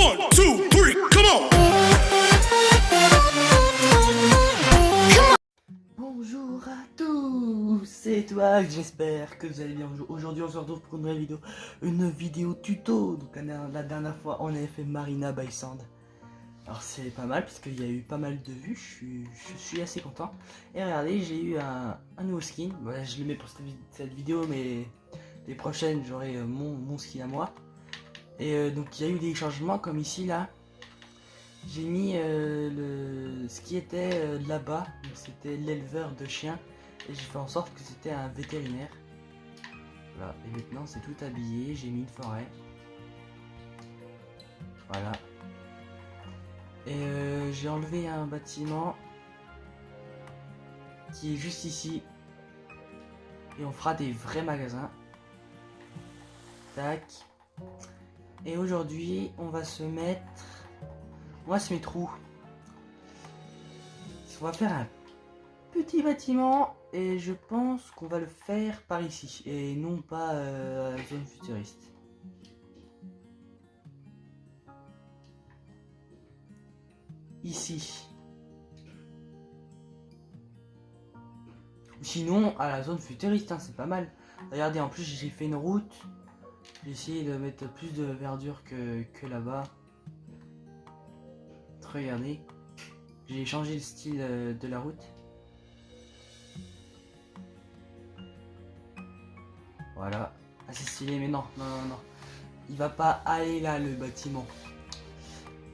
1, 2, 3, come on! Bonjour à tous, c'est toi, j'espère que vous allez bien. Aujourd'hui on se retrouve pour une vidéo tuto. Donc la dernière fois on avait fait Marina by Sand. Alors c'est pas mal puisqu'il y a eu pas mal de vues, je suis assez content. Et regardez, j'ai eu un nouveau skin. Voilà, je le mets pour cette vidéo, mais les prochaines j'aurai mon skin à moi. Et donc il y a eu des changements comme ici là. J'ai mis ce qui était là-bas, c'était l'éleveur de chiens, et j'ai fait en sorte que c'était un vétérinaire. Voilà, et maintenant c'est tout habillé, j'ai mis une forêt. Voilà. Et j'ai enlevé un bâtiment qui est juste ici. Et on fera des vrais magasins. Tac. Et aujourd'hui, on va se mettre... On va se mettre où? On va faire un petit bâtiment et je pense qu'on va le faire par ici et non pas à la zone futuriste. Ici. Sinon à la zone futuriste, hein, c'est pas mal. Regardez, en plus j'ai fait une route. J'ai essayé de mettre plus de verdure que là-bas. Regardez. J'ai changé le style de la route. Voilà. Assez stylé, mais non. Il va pas aller là, le bâtiment.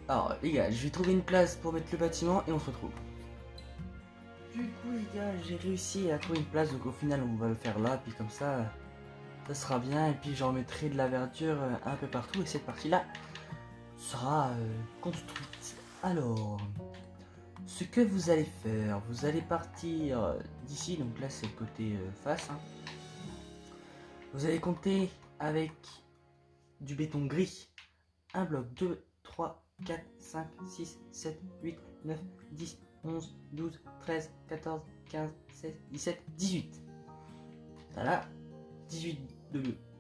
Alors, les gars, je vais trouver une place pour mettre le bâtiment et on se retrouve. Du coup, les gars, j'ai réussi à trouver une place. Donc, au final, on va le faire là. Puis comme ça sera bien. Et puis, j'en mettrai de la verdure un peu partout. Et cette partie-là sera construite. Alors... Ce que vous allez faire, vous allez partir d'ici, donc là c'est le côté face. Hein. Vous allez compter avec du béton gris. Un bloc, 2, 3, 4, 5, 6, 7, 8, 9, 10, 11, 12, 13, 14, 15, 16, 17, 18. Voilà, 18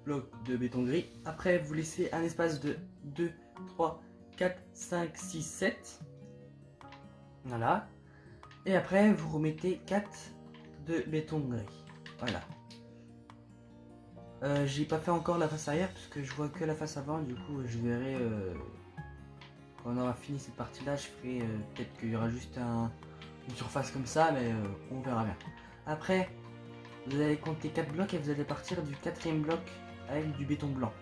blocs de béton gris. Après vous laissez un espace de 2, 3, 4, 5, 6, 7. Voilà. Et après, vous remettez 4 de béton gris. Voilà. J'ai pas fait encore la face arrière parce que je vois que la face avant. Du coup, je verrai quand on aura fini cette partie-là. Je ferai peut-être qu'il y aura juste une surface comme ça, mais on verra bien. Après, vous allez compter 4 blocs et vous allez partir du 4e bloc avec du béton blanc.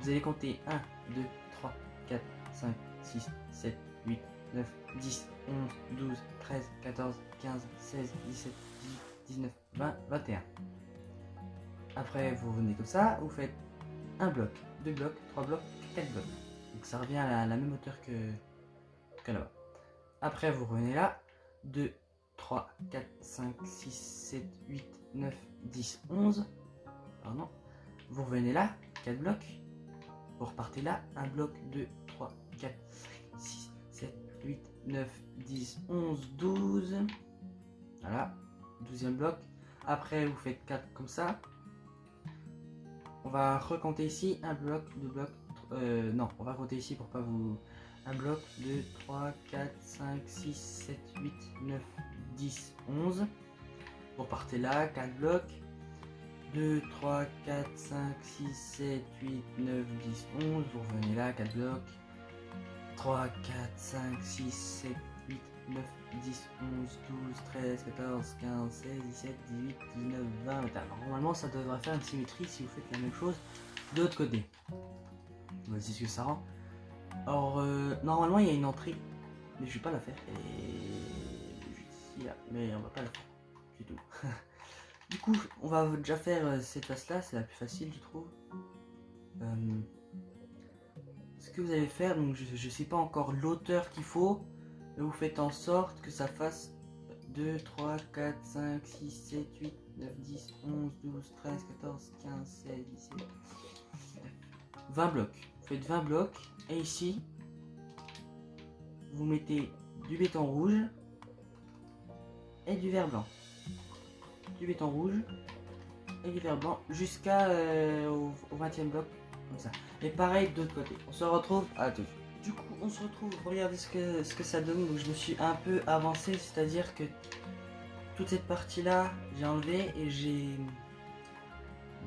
Vous allez compter 1, 2, 3, 4, 5, 6, 7, 8, 9, 10, 11, 12, 13, 14, 15, 16, 17, 18, 19, 20, 21. Après, vous venez comme ça, vous faites un bloc, 2 blocs, 3 blocs, 4 blocs. Donc ça revient à la même hauteur que là-bas. Après, vous revenez là, 2, 3, 4, 5, 6, 7, 8, 9, 10, 11. Pardon. Vous revenez là, 4 blocs. Vous repartez là, un bloc, 2, 3, 4, 5, 6, 7, 8, 9, 10, 11, 12. Voilà, 12e bloc. Après, vous faites 4 comme ça. On va recompter ici, un bloc, 2 blocs. Non, on va compter ici pour pas vous... Un bloc, 2, 3, 4, 5, 6, 7, 8, 9, 10, 11. Vous repartez là, 4 blocs. 2, 3, 4, 5, 6, 7, 8, 9, 10, 11. Vous revenez là, 4 blocs. 3, 4, 5, 6, 7, 8, 9, 10, 11, 12, 13, 14, 15, 16, 17, 18, 19, 20, 21. Alors, normalement, ça devrait faire une symétrie si vous faites la même chose de l'autre côté. Voici ce que ça rend. Alors, normalement, il y a une entrée, mais je vais pas la faire. Et juste ici, là, mais on va pas la faire du tout. Du coup, on va déjà faire cette face-là, c'est la plus facile, je trouve. Ce que vous allez faire, donc je sais pas encore l'auteur qu'il faut, mais vous faites en sorte que ça fasse 2, 3, 4, 5, 6, 7, 8, 9, 10, 11, 12, 13, 14, 15, 16, 17, 20 blocs. Vous faites 20 blocs, et ici, vous mettez du béton rouge et du vert blanc. Du béton rouge et du vert blanc jusqu'à au 20e bloc, comme ça. Et pareil de l'autre côté. On se retrouve à tout de suite. Du coup, on se retrouve. Regardez ce que ça donne. Donc, je me suis un peu avancé, c'est-à-dire que toute cette partie-là, j'ai enlevé et j'ai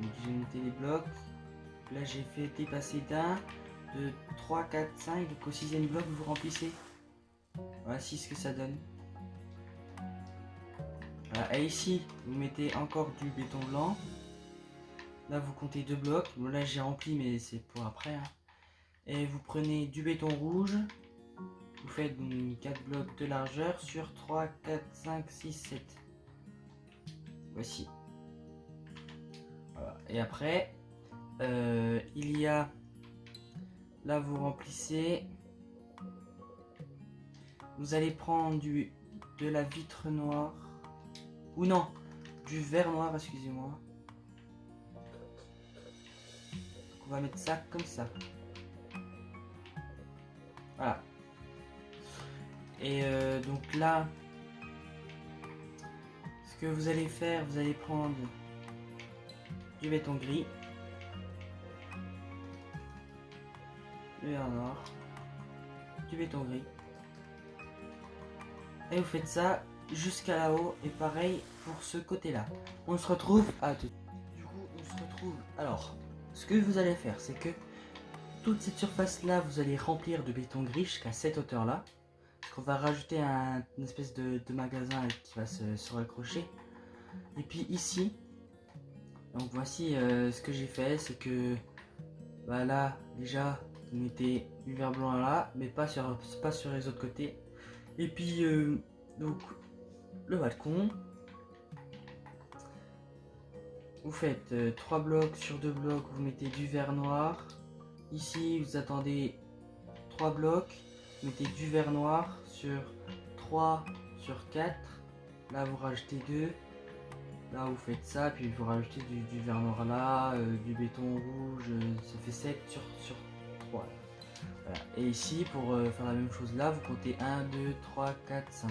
monté les blocs. Là, j'ai fait dépasser d'un, deux, 3, 4, 5. Donc, au 6e bloc, vous remplissez. Voici ce que ça donne. Voilà. Et ici, vous mettez encore du béton blanc. Là, vous comptez 2 blocs. Bon, là, j'ai rempli, mais c'est pour après. Hein. Et vous prenez du béton rouge. Vous faites donc 4 blocs de largeur sur 3, 4, 5, 6, 7. Voici. Voilà. Et après, il y a... Là, vous remplissez. Vous allez prendre de la vitre noire. Ou non, du verre noir, excusez-moi. On va mettre ça comme ça. Voilà. Et donc là, ce que vous allez faire, vous allez prendre du béton gris, du verre noir, du béton gris. Et vous faites ça jusqu'à là-haut. Et pareil pour ce côté-là. On se retrouve à tout. Du coup, on se retrouve. Alors, ce que vous allez faire, c'est que toute cette surface-là, vous allez remplir de béton gris jusqu'à cette hauteur-là. Parce qu'on va rajouter une espèce de magasin qui va se raccrocher. Et puis ici, donc voici ce que j'ai fait, c'est que bah là, déjà, vous mettez du verre blanc là, mais pas sur les autres côtés. Et puis, donc, le balcon. Vous faites 3 blocs sur 2 blocs, vous mettez du verre noir. Ici, vous attendez 3 blocs, vous mettez du verre noir sur 3 sur 4. Là, vous rajoutez 2. Là, vous faites ça, puis vous rajoutez du verre noir là, du béton rouge, ça fait 7 sur 3. Voilà. Et ici, pour faire la même chose là, vous comptez 1, 2, 3, 4, 5.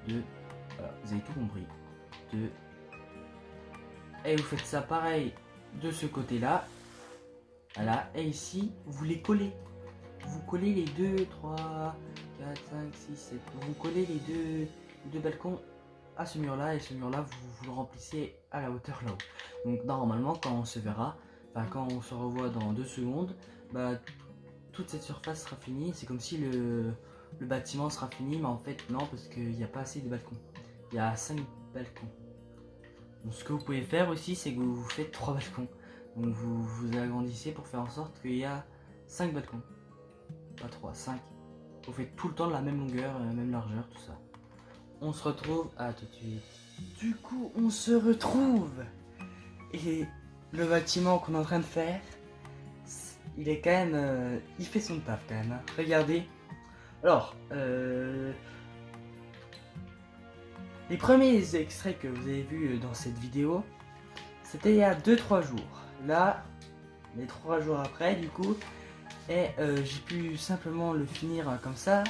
2. Voilà, vous avez tout compris. 2. Et vous faites ça pareil de ce côté-là. Voilà. Et ici, vous les collez. Vous collez les 2, 3, 4, 5, 6, 7. Vous collez les deux balcons à ce mur-là. Et ce mur-là, vous le remplissez à la hauteur là-haut. Donc normalement, quand on se verra, enfin quand on se revoit dans 2 secondes, bah, toute cette surface sera finie. C'est comme si le bâtiment sera fini. Mais en fait, non, parce qu'il n'y a pas assez de balcons. Il y a 5 balcons. Donc, ce que vous pouvez faire aussi, c'est que vous faites 3 balcons. Donc vous agrandissez pour faire en sorte qu'il y a 5 balcons. Pas 3, 5. Vous faites tout le temps la même longueur, la même largeur, tout ça. On se retrouve à tout de suite. Du coup, on se retrouve. Et le bâtiment qu'on est en train de faire, il est quand même... il fait son taf quand même. Hein. Regardez. Alors, les premiers extraits que vous avez vus dans cette vidéo, c'était il y a 2-3 jours. Là, les 3 jours après, du coup, et j'ai pu simplement le finir comme ça.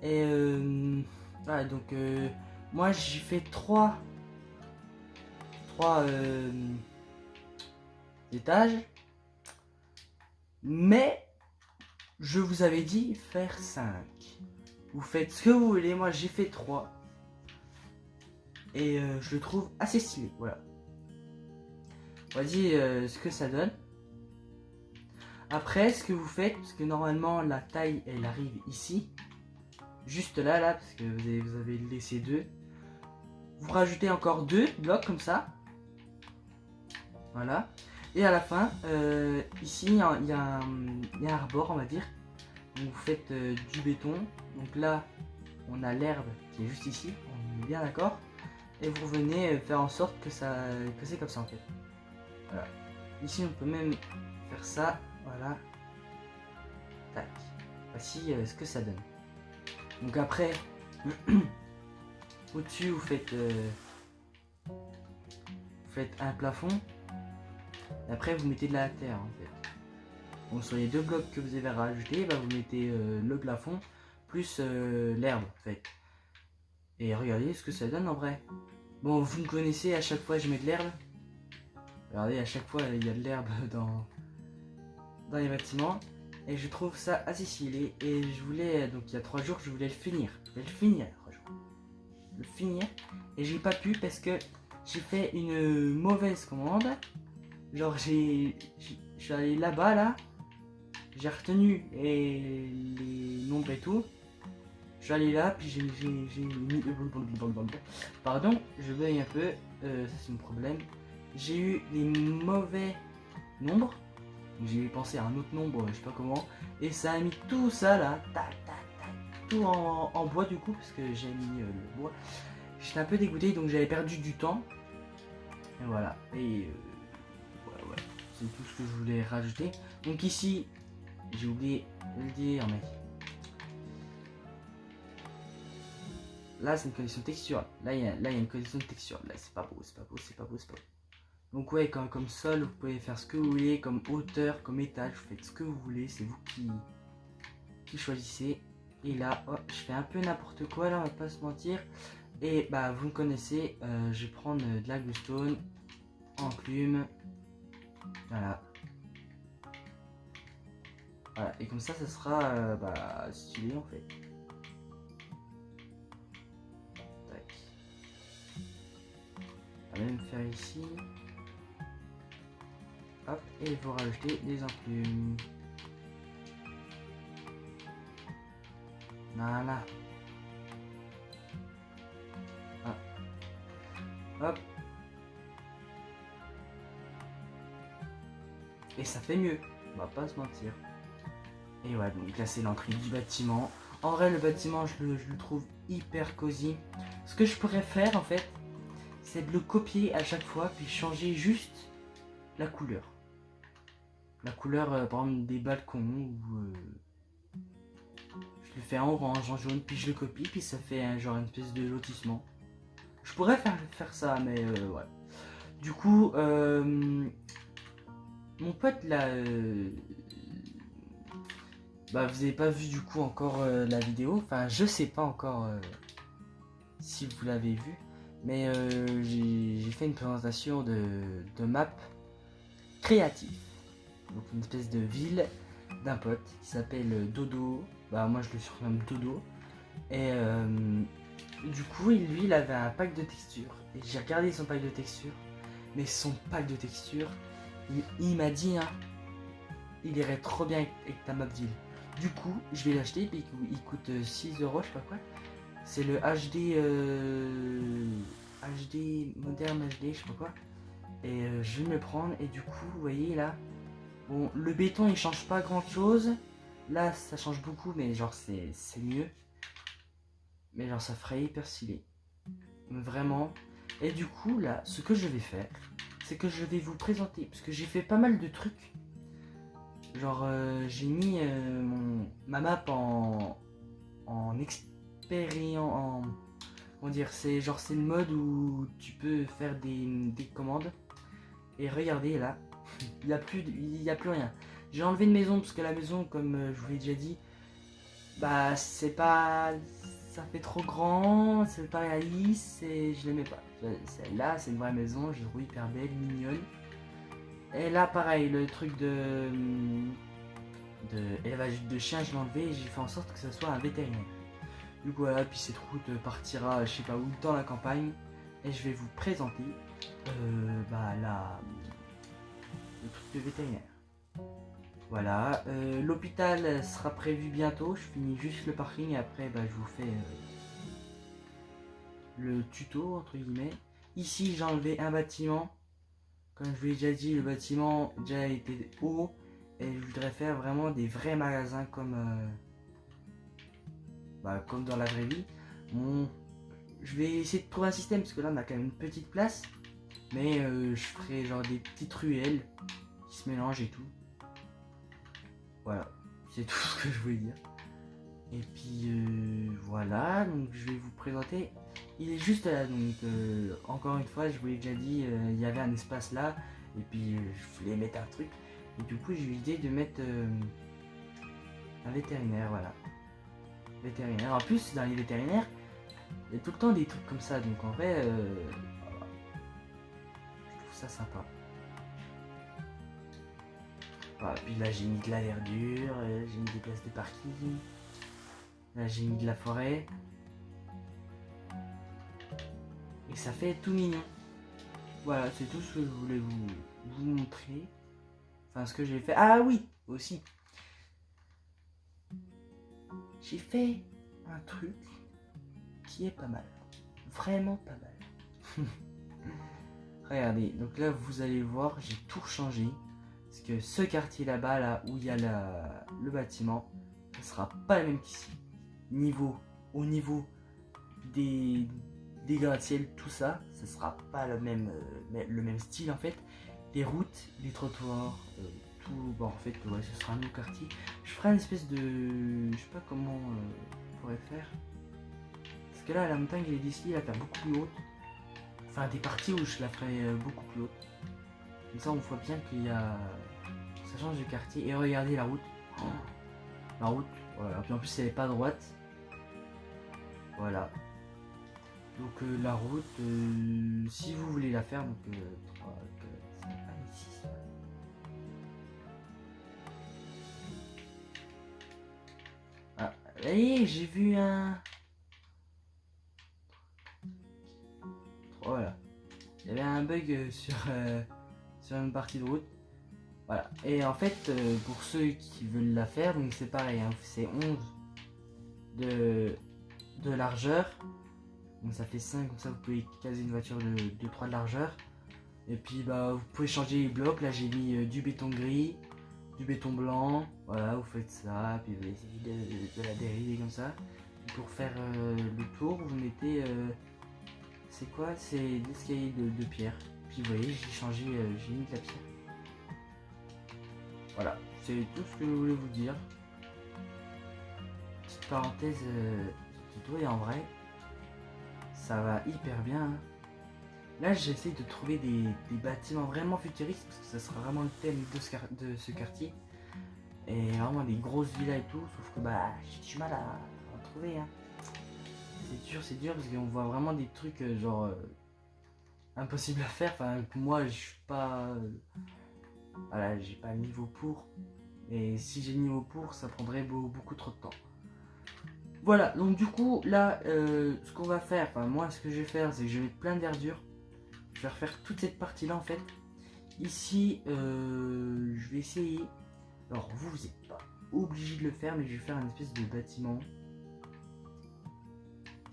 Et voilà, donc moi j'ai fait 3 étages, mais je vous avais dit faire 5. Vous faites ce que vous voulez, moi j'ai fait 3. Et je le trouve assez stylé, voilà. Voici ce que ça donne. Après, ce que vous faites, parce que normalement la taille elle arrive ici, juste là, parce que vous avez laissé 2. Vous rajoutez encore 2 blocs comme ça. Voilà. Et à la fin, ici il y a un rebord, on va dire. Donc vous faites du béton. Donc là, on a l'herbe qui est juste ici, on est bien d'accord. Et vous venez faire en sorte que c'est comme ça en fait. Voilà. Ici on peut même faire ça. Voilà. Tac. Voici ce que ça donne. Donc après, au-dessus vous faites un plafond. Et après vous mettez de la terre en fait. Donc sur les 2 blocs que vous avez rajoutés, bah, vous mettez le plafond plus l'herbe en fait. Et regardez ce que ça donne en vrai. Bon, vous me connaissez, à chaque fois je mets de l'herbe. Regardez, à chaque fois il y a de l'herbe dans les bâtiments. Et je trouve ça assez stylé. Et je voulais, donc il y a 3 jours, je voulais le finir. Je voulais le finir, 3 jours. Le finir. Et j'ai pas pu parce que j'ai fait une mauvaise commande. Genre je suis allé là-bas là. J'ai retenu les nombres et tout. Je suis allé là, puis j'ai mis... Pardon, je bug un peu. Ça c'est mon problème. J'ai eu les mauvais nombres. J'ai pensé à un autre nombre, je sais pas comment. Et ça a mis tout ça là. Tac, tac, tac. Tout en bois du coup, parce que j'ai mis le bois. J'étais un peu dégoûté, donc j'avais perdu du temps. Et voilà. Et ouais. C'est tout ce que je voulais rajouter. Donc ici, j'ai oublié de le dire, mais là c'est une connexion texture. Là il y a une connexion de texture. Là c'est pas beau. Donc ouais, comme sol, vous pouvez faire ce que vous voulez, comme hauteur, comme étage, vous faites ce que vous voulez, c'est vous qui choisissez. Et là, oh, je fais un peu n'importe quoi là, on va pas se mentir. Et bah vous me connaissez, je vais prendre de la glowstone, enclume, voilà. Voilà, et comme ça sera stylé en fait. Tac. On va même faire ici. Hop, et vous rajoutez des enclumes. Voilà. Ah. Hop. Et ça fait mieux, on va pas se mentir. Et ouais, donc là c'est l'entrée du bâtiment. En vrai, le bâtiment, je le trouve hyper cosy. Ce que je pourrais faire en fait, c'est de le copier à chaque fois, puis changer juste la couleur. La couleur, par exemple, des balcons, ou je le fais en orange, en jaune, puis je le copie, puis ça fait genre une espèce de lotissement. Je pourrais faire ça, mais ouais. Du coup, mon pote là, bah vous avez pas vu du coup encore la vidéo. Enfin, je sais pas encore si vous l'avez vu, mais j'ai fait une présentation de map créative. Donc une espèce de ville d'un pote qui s'appelle Dodo. Bah moi je le surnomme Dodo. Et du coup lui il avait un pack de textures. Et j'ai regardé son pack de textures. Mais son pack de textures, il m'a dit hein, il irait trop bien avec ta map ville. Du coup je vais l'acheter, puis il coûte 6 €, je sais pas quoi. C'est le HD HD moderne HD, je sais pas quoi. Et je vais me le prendre. Et du coup vous voyez là, bon le béton il change pas grand chose. Là ça change beaucoup, mais genre c'est mieux. Mais genre ça ferait hyper stylé. Vraiment. Et du coup là, ce que je vais faire, c'est que je vais vous présenter, parce que j'ai fait pas mal de trucs. Genre j'ai mis ma map en expérience, comment dire, c'est genre c'est le mode où tu peux faire des commandes. Et regardez là, il n'y a plus rien. J'ai enlevé une maison parce que la maison, comme je vous l'ai déjà dit, bah c'est pas, ça fait trop grand, c'est pas réaliste et je l'aimais pas. Celle-là c'est une vraie maison, je la trouve hyper belle, mignonne. Et là pareil, le truc de élevage de chiens, je l'ai enlevé et j'ai fait en sorte que ça soit un vétérinaire. Du coup voilà, puis cette route partira je sais pas où dans la campagne. Et je vais vous présenter le truc de vétérinaire. Voilà, l'hôpital sera prévu bientôt. Je finis juste le parking et après je vous fais le tuto entre guillemets. Ici j'ai enlevé un bâtiment. Comme je vous l'ai déjà dit, le bâtiment déjà été haut. Et je voudrais faire vraiment des vrais magasins comme dans la vraie vie. Bon, je vais essayer de trouver un système parce que là on a quand même une petite place. Mais je ferai genre des petites ruelles qui se mélangent et tout. Voilà, c'est tout ce que je voulais dire. Et puis voilà, donc je vais vous présenter. Il est juste là, donc encore une fois, je vous l'ai déjà dit, il y avait un espace là. Et puis je voulais mettre un truc. Et du coup j'ai eu l'idée de mettre un vétérinaire, voilà. Vétérinaire. En plus dans les vétérinaires, il y a tout le temps des trucs comme ça. Donc en vrai, je trouve ça sympa. Voilà, puis là j'ai mis de la verdure, j'ai mis des places de parking. Là j'ai mis de la forêt. Et ça fait tout mignon. Voilà, c'est tout ce que je voulais vous montrer. Enfin, ce que j'ai fait. Ah oui, aussi. J'ai fait un truc qui est pas mal. Vraiment pas mal. Regardez, donc là vous allez voir, j'ai tout changé. Parce que ce quartier là-bas, là où il y a le bâtiment, ce sera pas le même qu'ici. Au niveau des gratte-ciel, tout ça, ce sera pas le même style en fait. Les routes, les trottoirs, tout, bon en fait, ouais, ce sera un nouveau quartier. Je ferai une espèce de, je sais pas comment on pourrait faire. Parce que là, la montagne, elle est d'ici, elle va faire beaucoup plus haute. Enfin, des parties où je la ferai beaucoup plus haute. Comme ça, on voit bien qu'il y a, ça change de quartier. Et regardez la route. Oh, la route, voilà. Puis en plus, elle est pas droite. Voilà. Donc la route, si vous voulez la faire, donc 3, 4, 5, 6. Ah, allez, j'ai vu un... Voilà. Il y avait un bug sur une partie de route. Voilà. Et en fait, pour ceux qui veulent la faire, donc c'est pareil, hein, c'est 11 de largeur. Donc ça fait 5, comme ça vous pouvez caser une voiture de 3 de largeur. Et puis bah vous pouvez changer les blocs. Là j'ai mis du béton gris, du béton blanc. Voilà, vous faites ça, puis vous essayez de la dériver comme ça. Et pour faire le tour, vous mettez c'est quoi? C'est des escaliers de pierre. Puis vous voyez, j'ai changé, j'ai mis de la pierre. Voilà, c'est tout ce que je voulais vous dire. Petite parenthèse tuto, et en vrai ça va hyper bien, hein. Là j'essaie de trouver des bâtiments vraiment futuristes parce que ça sera vraiment le thème de ce quartier. Et vraiment des grosses villas et tout, sauf que bah j'ai du mal à trouver, hein. C'est dur parce qu'on voit vraiment des trucs genre impossibles à faire. Enfin pour moi je suis pas... voilà, j'ai pas le niveau pour. Et si j'ai le niveau pour, ça prendrait beaucoup trop de temps. Voilà, donc du coup là ce qu'on va faire, enfin moi ce que je vais faire, c'est que je vais mettre plein de verdure. Je vais refaire toute cette partie là en fait. Ici je vais essayer. Alors vous n'êtes pas obligé de le faire, mais je vais faire une espèce de bâtiment.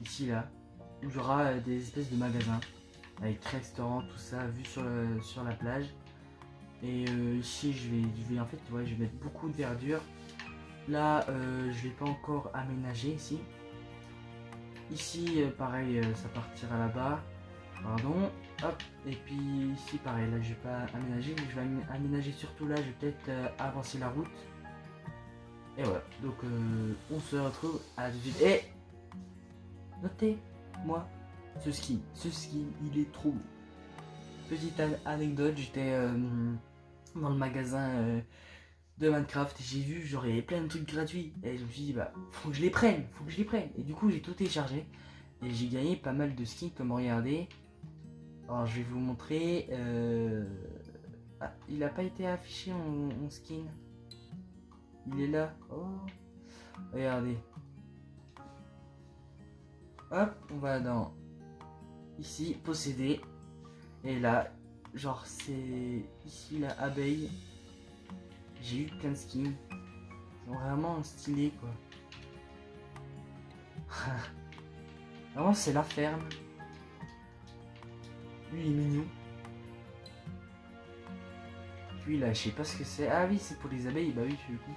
Ici là, où il y aura des espèces de magasins. Avec restaurants, tout ça, vu sur la plage. Et ici je vais en fait, ouais, je vais mettre beaucoup de verdure. Là je vais pas encore aménager ici. Ici pareil, ça partira là-bas. Pardon, hop, et puis ici pareil, là je vais pas aménager, mais je vais aménager surtout là, je vais peut-être avancer la route. Et voilà, donc on se retrouve à tout de suite. Et notez, moi, ce skin, il est trop beau. Petite anecdote, j'étais dans le magasin de Minecraft, et j'ai vu genre il y avait plein de trucs gratuits, et je me suis dit bah faut que je les prenne, et du coup j'ai tout téléchargé, et j'ai gagné pas mal de skins comme regardez. Alors je vais vous montrer. Ah, il n'a pas été affiché en skin. Il est là. Oh, regardez. Hop, on va dans ici, posséder. Et là, genre c'est ici la abeille. J'ai eu plein de skins. Ils sont vraiment stylés quoi. Vraiment c'est la ferme. Lui il est mignon. Lui là je sais pas ce que c'est. Ah oui c'est pour les abeilles. Bah oui du coup.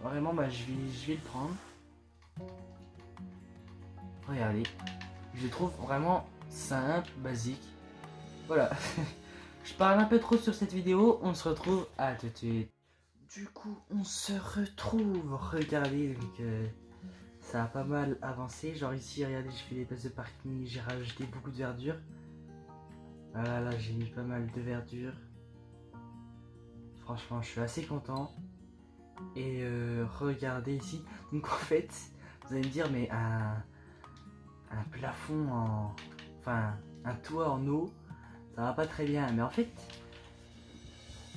Vraiment bah je vais le prendre. Regardez. Je le trouve vraiment simple, basique. Voilà. Je parle un peu trop sur cette vidéo. On se retrouve à tout de suite. Du coup on se retrouve. Regardez donc ça a pas mal avancé, genre ici regardez je fais des places de parking, j'ai rajouté beaucoup de verdure. Voilà là j'ai mis pas mal de verdure. Franchement je suis assez content. Et regardez ici, donc en fait vous allez me dire mais un plafond en... Enfin un toit en eau, ça va pas très bien. Mais en fait,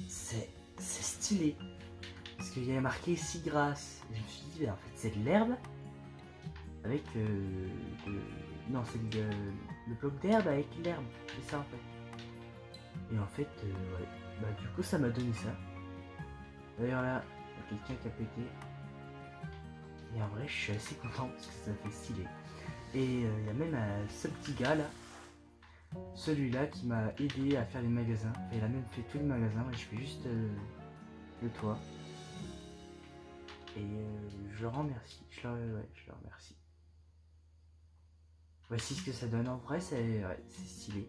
c'est stylé. Parce qu'il y avait marqué Seagrass. Et je me suis dit, en fait, c'est de l'herbe avec non, c'est le bloc d'herbe avec l'herbe. C'est ça en fait. Et en fait, ouais. Bah, du coup, ça m'a donné ça. D'ailleurs, là, il y a quelqu'un qui a pété. Et en vrai, je suis assez content parce que ça fait stylé. Et il y a même ce petit gars là, celui-là qui m'a aidé à faire les magasins. Et il a même fait tous les magasins. Moi, je fais juste le toit. Et je le remercie. Je le remercie. Voici ce que ça donne. En vrai, c'est stylé.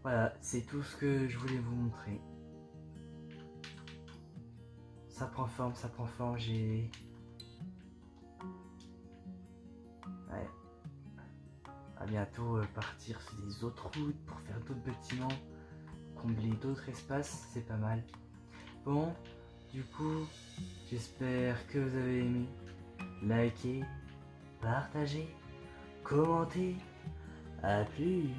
Voilà, c'est tout ce que je voulais vous montrer. Ça prend forme, j'ai... Ouais. À bientôt partir sur des autres routes pour faire d'autres bâtiments, combler d'autres espaces, c'est pas mal. Bon, du coup, j'espère que vous avez aimé. Likez, partagez, commentez. À plus.